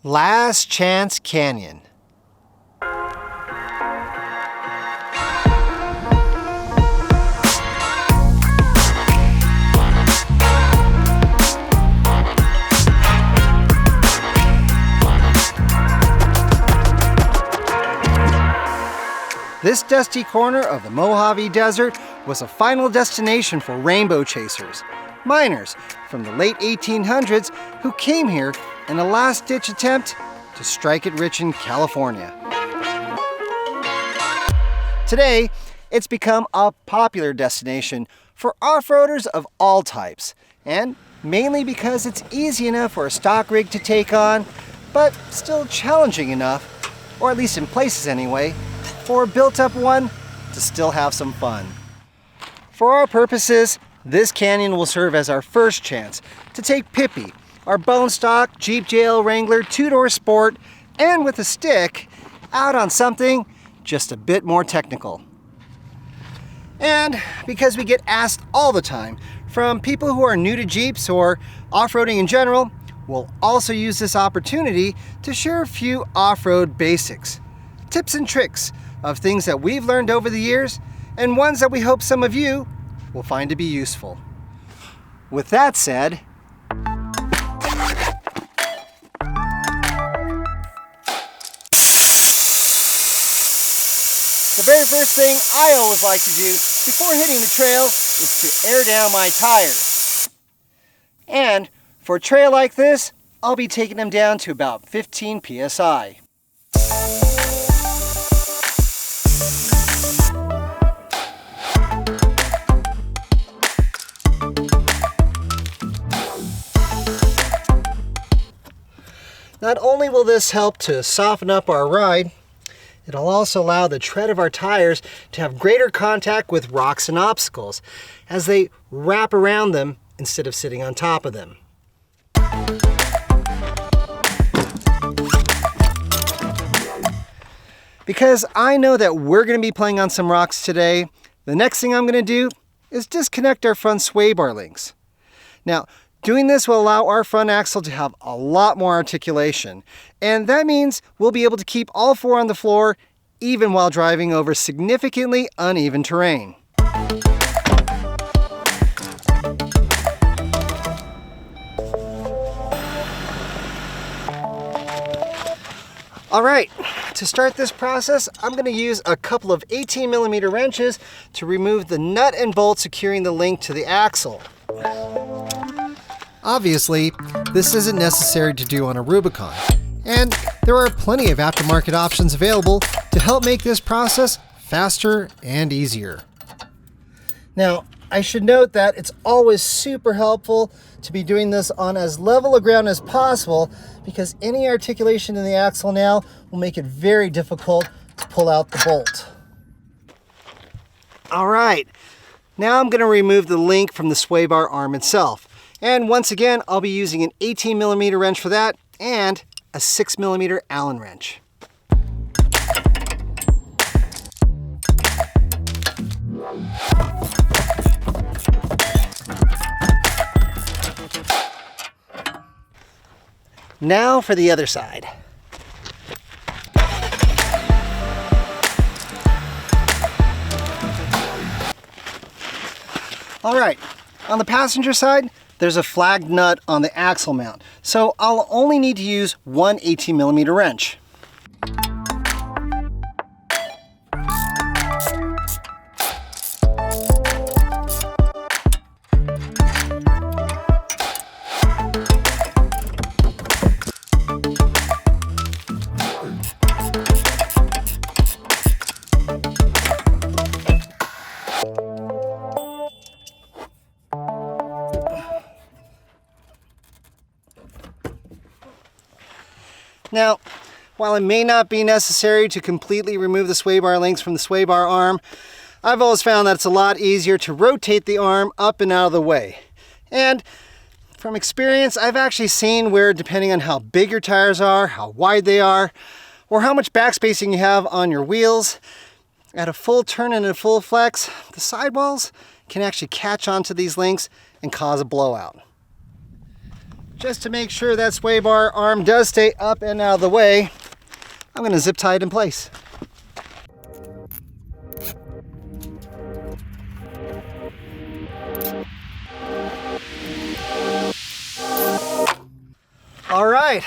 Last Chance Canyon. This dusty corner of the Mojave Desert was a final destination for rainbow chasers, miners from the late 1800s who came here in a last-ditch attempt to strike it rich in California. Today, it's become a popular destination for off-roaders of all types, and mainly because it's easy enough for a stock rig to take on, but still challenging enough, or at least in places anyway, for a built-up one to still have some fun. For our purposes, this canyon will serve as our first chance to take Pippi, our bone stock Jeep JL Wrangler 2-door sport, and with a stick, out on something just a bit more technical. And because we get asked all the time from people who are new to Jeeps or off-roading in general, we'll also use this opportunity to share a few off-road basics, tips and tricks of things that we've learned over the years, and ones that we hope some of you will find to be useful. With that said, the very first thing I always like to do before hitting the trail is to air down my tires. And for a trail like this, I'll be taking them down to about 15 psi. Not only will this help to soften up our ride, it'll also allow the tread of our tires to have greater contact with rocks and obstacles as they wrap around them instead of sitting on top of them. Because I know that we're going to be playing on some rocks today, the next thing I'm going to do is disconnect our front sway bar links. Now, doing this will allow our front axle to have a lot more articulation, and that means we'll be able to keep all four on the floor even while driving over significantly uneven terrain. Alright, to start this process, I'm going to use a couple of 18mm wrenches to remove the nut and bolt securing the link to the axle. Obviously, this isn't necessary to do on a Rubicon, and there are plenty of aftermarket options available to help make this process faster and easier. Now, I should note that it's always super helpful to be doing this on as level a ground as possible, because any articulation in the axle now will make it very difficult to pull out the bolt. All right, now I'm going to remove the link from the sway bar arm itself. And once again, I'll be using an 18mm wrench for that and a 6mm Allen wrench. Now for the other side. All right, on the passenger side, there's a flagged nut on the axle mount, so I'll only need to use one 18mm wrench. Now, while it may not be necessary to completely remove the sway bar links from the sway bar arm, I've always found that it's a lot easier to rotate the arm up and out of the way. And from experience, I've actually seen where, depending on how big your tires are, how wide they are, or how much backspacing you have on your wheels, at a full turn and a full flex, the sidewalls can actually catch onto these links and cause a blowout. just to make sure that sway bar arm does stay up and out of the way, I'm going to zip tie it in place. All right,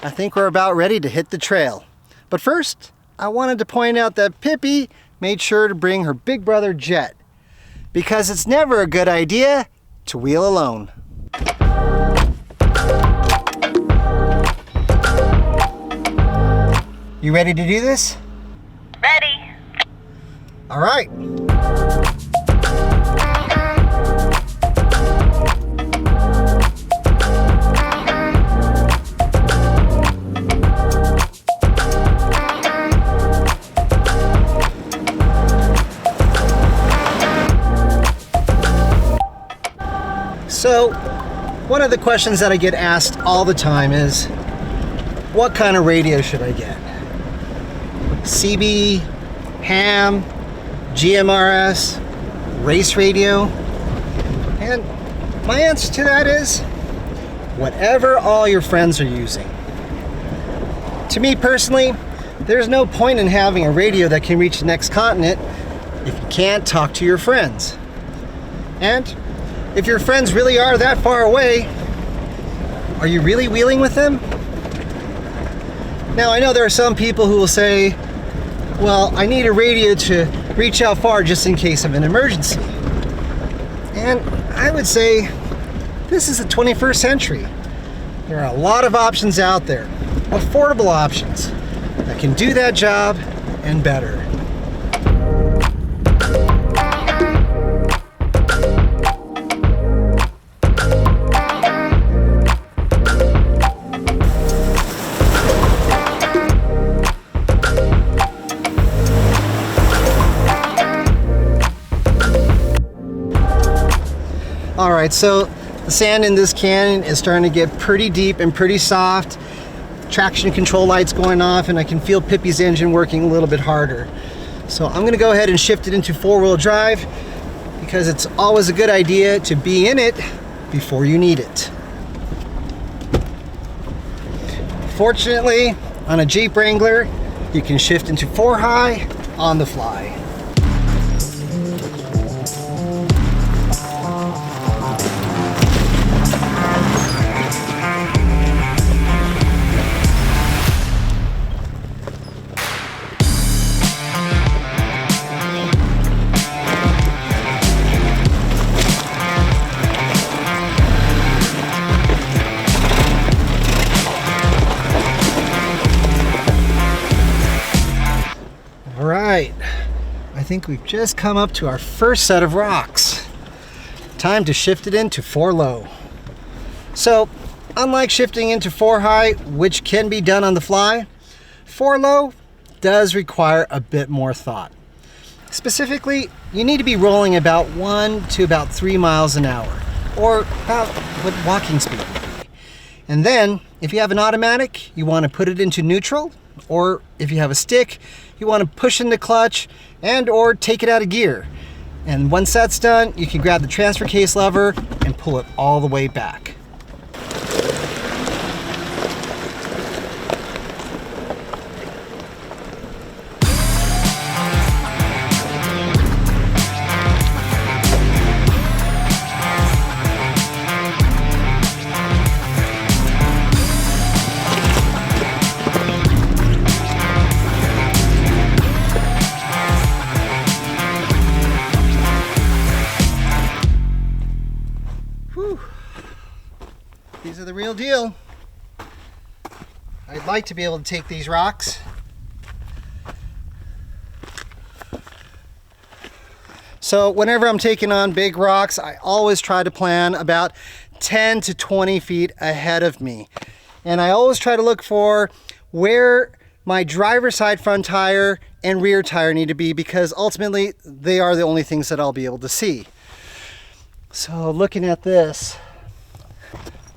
I think we're about ready to hit the trail. But first, I wanted to point out that Pippi made sure to bring her big brother Jet, because it's never a good idea to wheel alone. You ready to do this? Ready. All right. So, one of the questions that I get asked all the time is, what kind of radio should I get? CB, ham, GMRS, race radio? And my answer to that is, whatever all your friends are using. To me personally, there's no point in having a radio that can reach the next continent if you can't talk to your friends. And if your friends really are that far away, are you really wheeling with them? Now, I know there are some people who will say, well, I need a radio to reach out far just in case of an emergency. And I would say, this is the 21st century. There are a lot of options out there, affordable options, that can do that job and better. All right, so the sand in this canyon is starting to get pretty deep and pretty soft. Traction control lights going off, and I can feel Pippi's engine working a little bit harder. So I'm gonna go ahead and shift it into four-wheel drive, because it's always a good idea to be in it before you need it. Fortunately, on a Jeep Wrangler, you can shift into four-high on the fly. I think we've just come up to our first set of rocks. Time to shift it into four low. So, unlike shifting into four high, which can be done on the fly, four low does require a bit more thought. Specifically, you need to be rolling about 1 to about 3 miles an hour, or about what walking speed would be. And then, if you have an automatic, you want to put it into neutral, or if you have a stick, you want to push in the clutch and or take it out of gear. And once that's done, you can grab the transfer case lever and pull it all the way back. These are the real deal. I'd like to be able to take these rocks. So whenever I'm taking on big rocks, I always try to plan about 10 to 20 feet ahead of me. And I always try to look for where my driver's side front tire and rear tire need to be, because ultimately they are the only things that I'll be able to see. So looking at this,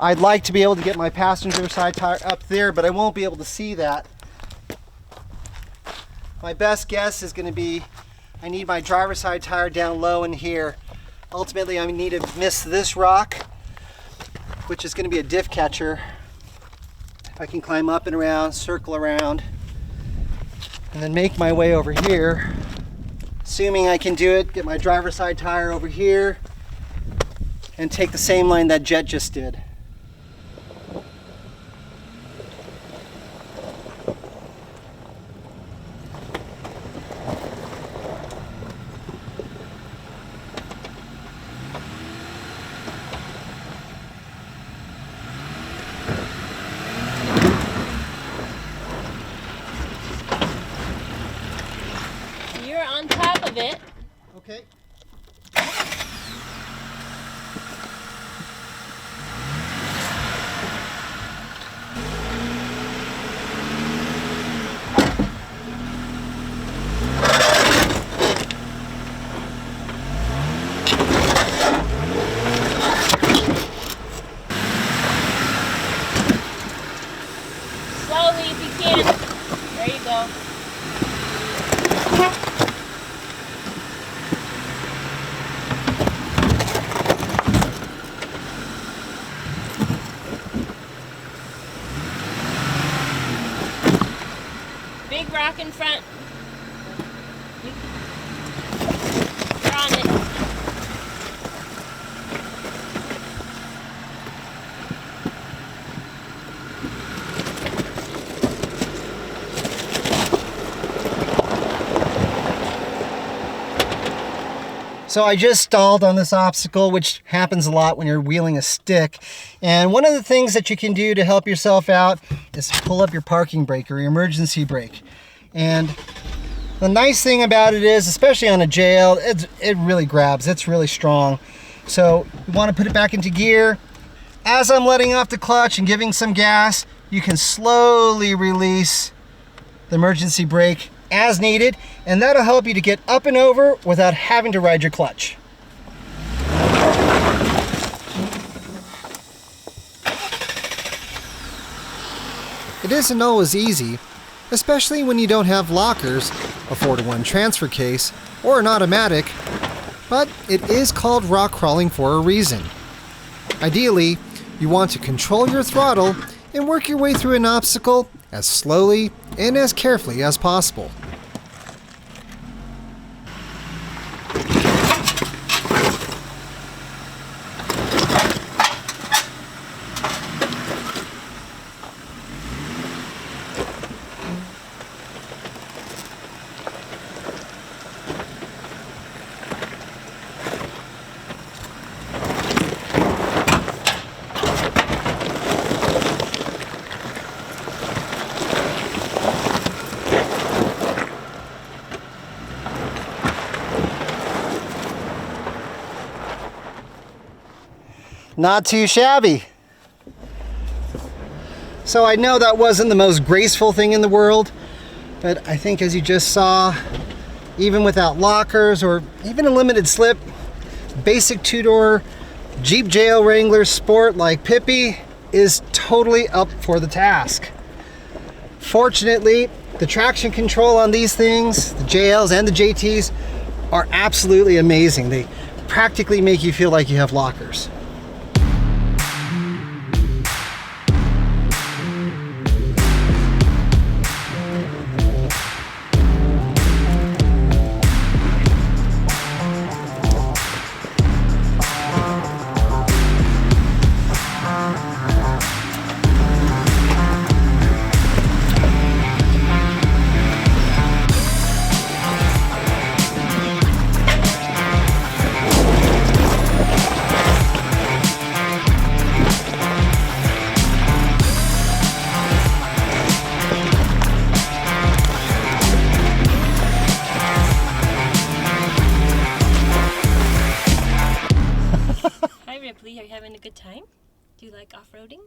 I'd like to be able to get my passenger side tire up there, but I won't be able to see that. My best guess is going to be I need my driver's side tire down low in here. Ultimately, I need to miss this rock, which is going to be a diff catcher. If I can climb up and around, circle around, and then make my way over here. Assuming I can do it, get my driver's side tire over here and take the same line that Jet just did. You're on top of it. Okay. Slowly if you can. There you go. Big rock in front. You're on it. So I just stalled on this obstacle, which happens a lot when you're wheeling a stick. And one of the things that you can do to help yourself out is pull up your parking brake or your emergency brake. And the nice thing about it is, especially on a JL, it really grabs, it's really strong. So you want to put it back into gear. As I'm letting off the clutch and giving some gas, you can slowly release the emergency brake as needed, and that'll help you to get up and over without having to ride your clutch. It isn't always easy, especially when you don't have lockers, a 4-to-1 transfer case, or an automatic, but it is called rock crawling for a reason. Ideally, you want to control your throttle and work your way through an obstacle as slowly and as carefully as possible. Not too shabby. So I know that wasn't the most graceful thing in the world, but I think as you just saw, even without lockers or even a limited slip, basic two-door Jeep JL Wrangler Sport like Pippi is totally up for the task. Fortunately, the traction control on these things, the JLs and the JTs, are absolutely amazing. They practically make you feel like you have lockers. Ripley, are you having a good time? Do you like off-roading?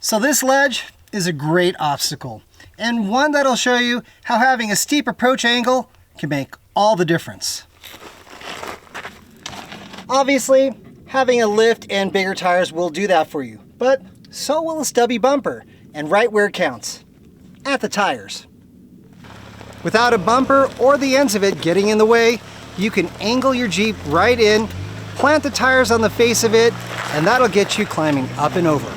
So this ledge is a great obstacle, and one that'll show you how having a steep approach angle can make all the difference. Obviously, having a lift and bigger tires will do that for you, but so will a stubby bumper, and right where it counts, at the tires. Without a bumper or the ends of it getting in the way, you can angle your Jeep right in, plant the tires on the face of it, and that'll get you climbing up and over.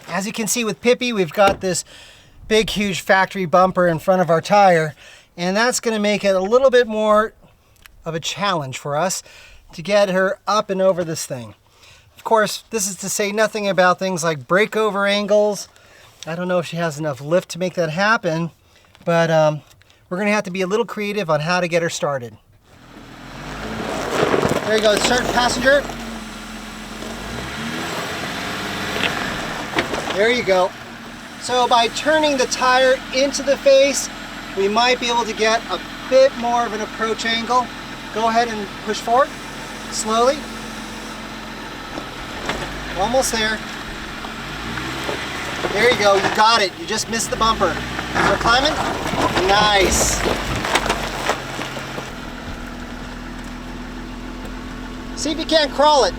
As you can see with Pippi, we've got this big, huge factory bumper in front of our tire, and that's going to make it a little bit more of a challenge for us to get her up and over this thing. Of course, this is to say nothing about things like breakover angles. I don't know if she has enough lift to make that happen, but we're going to have to be a little creative on how to get her started. There you go, start passenger. There you go. So by turning the tire into the face, we might be able to get a bit more of an approach angle. Go ahead and push forward, slowly. Almost there. There you go, you got it. You just missed the bumper. We're climbing? Nice. See if you can't crawl it.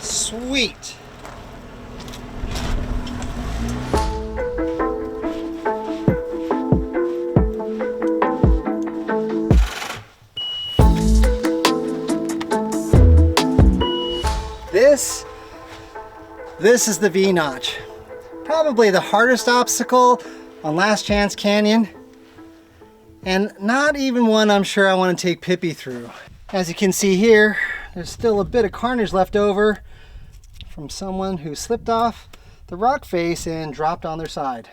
Sweet. This is the V-notch. Probably the hardest obstacle on Last Chance Canyon, and not even one I'm sure I want to take Pippi through. As you can see here, there's still a bit of carnage left over from someone who slipped off the rock face and dropped on their side.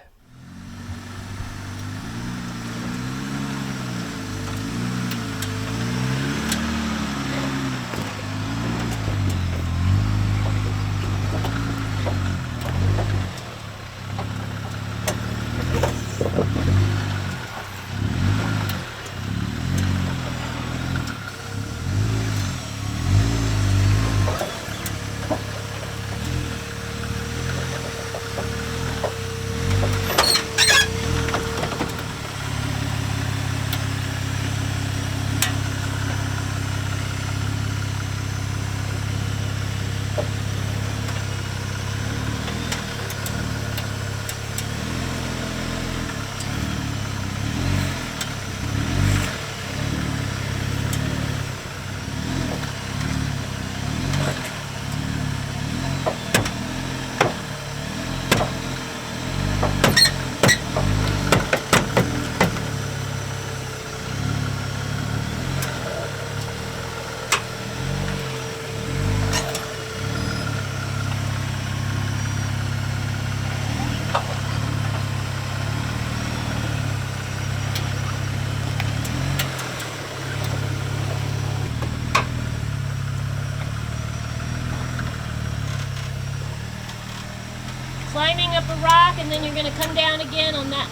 Climbing up a rock, and then you're going to come down again on that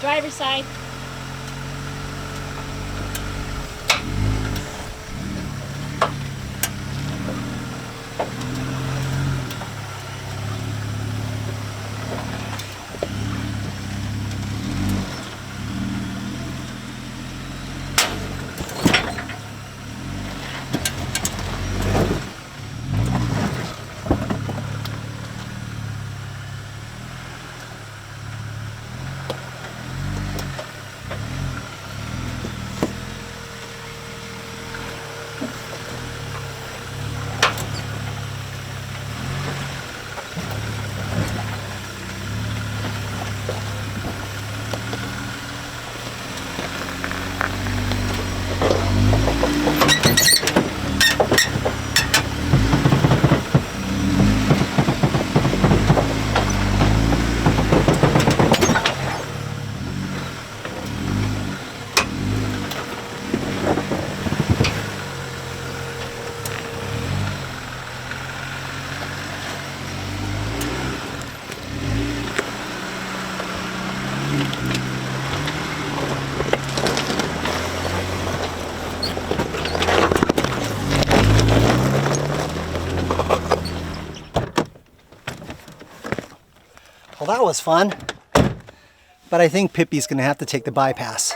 driver's side. Well, that was fun. But I think Pippi's gonna have to take the bypass.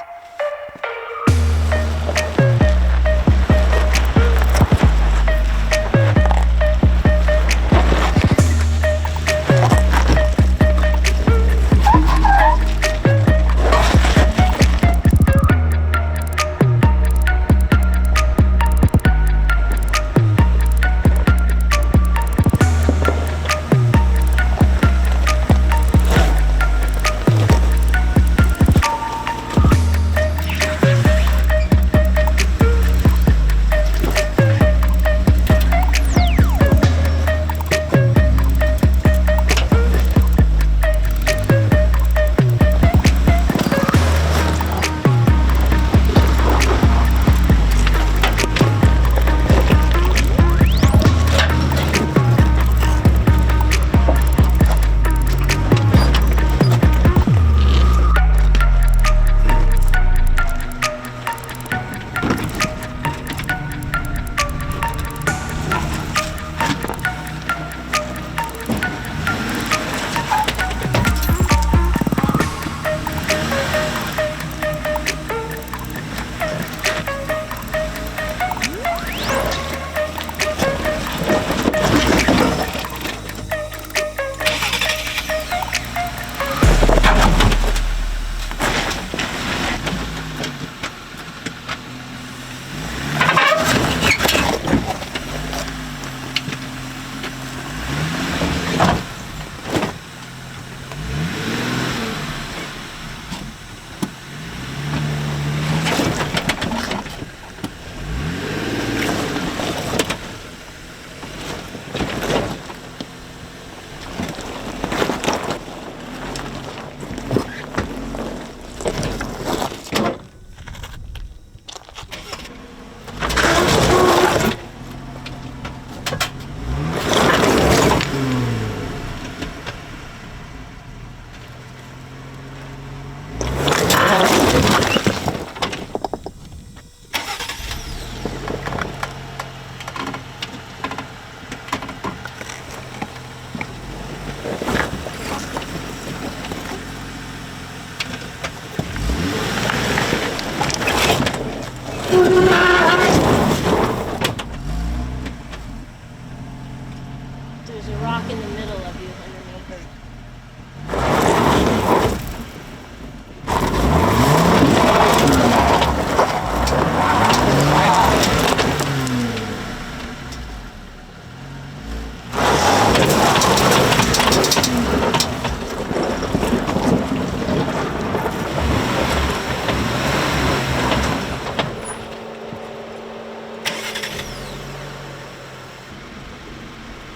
There's a rock in the middle of you underneath her.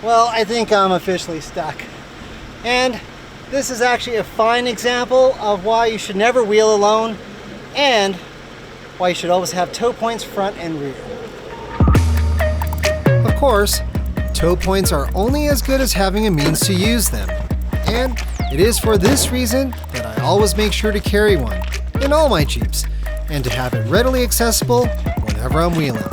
Well, I think I'm officially stuck. And this is actually a fine example of why you should never wheel alone and why you should always have tow points front and rear. Of course, tow points are only as good as having a means to use them. And it is for this reason that I always make sure to carry one in all my Jeeps and to have it readily accessible whenever I'm wheeling.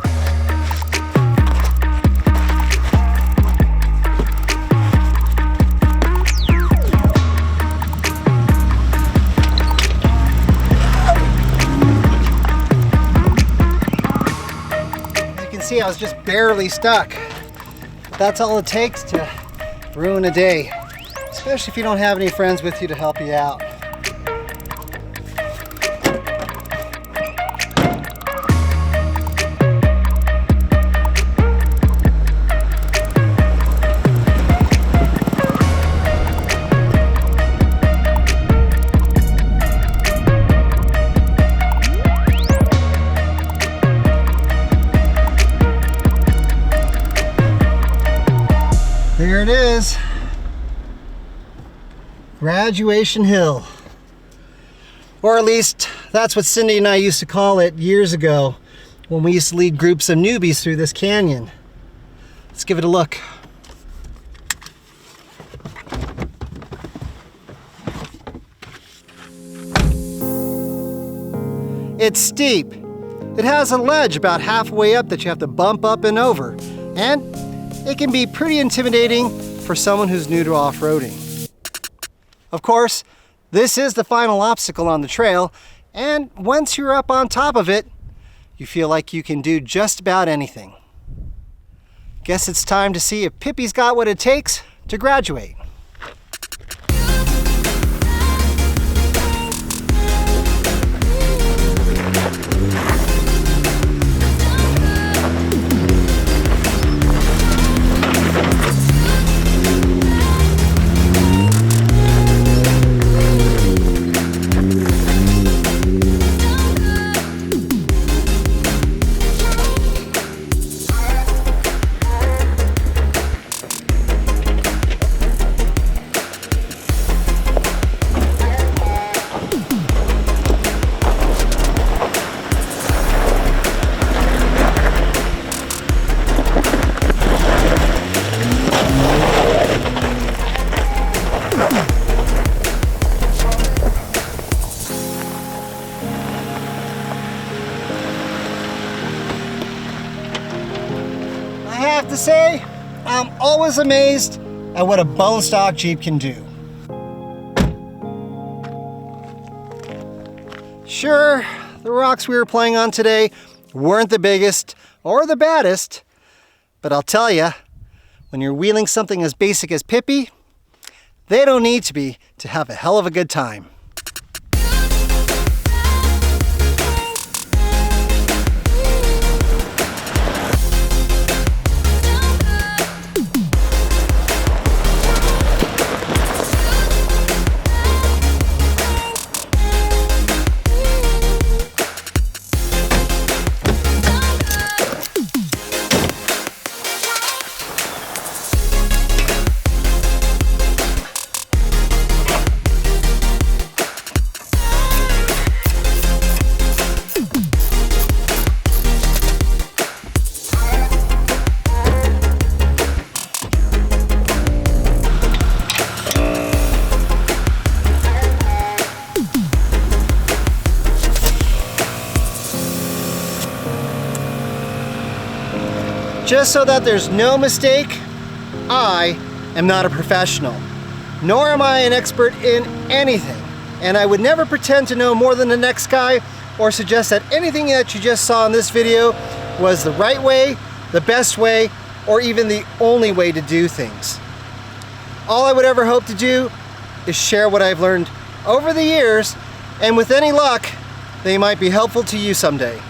See, I was just barely stuck. That's all it takes to ruin a day, especially if you don't have any friends with you to help you out. There it is, Graduation Hill. Or at least that's what Cindy and I used to call it years ago when we used to lead groups of newbies through this canyon. Let's give it a look. It's steep. It has a ledge about halfway up that you have to bump up and over. And it can be pretty intimidating for someone who's new to off-roading. Of course, this is the final obstacle on the trail, and once you're up on top of it, you feel like you can do just about anything. Guess it's time to see if Pippi's got what it takes to graduate. I have to say, I'm always amazed at what a bone stock Jeep can do. Sure, the rocks we were playing on today weren't the biggest or the baddest, but I'll tell you, when you're wheeling something as basic as Pippi, they don't need to be to have a hell of a good time. Just so that there's no mistake, I am not a professional, nor am I an expert in anything, and I would never pretend to know more than the next guy or suggest that anything that you just saw in this video was the right way, the best way, or even the only way to do things. All I would ever hope to do is share what I've learned over the years, and with any luck, they might be helpful to you someday.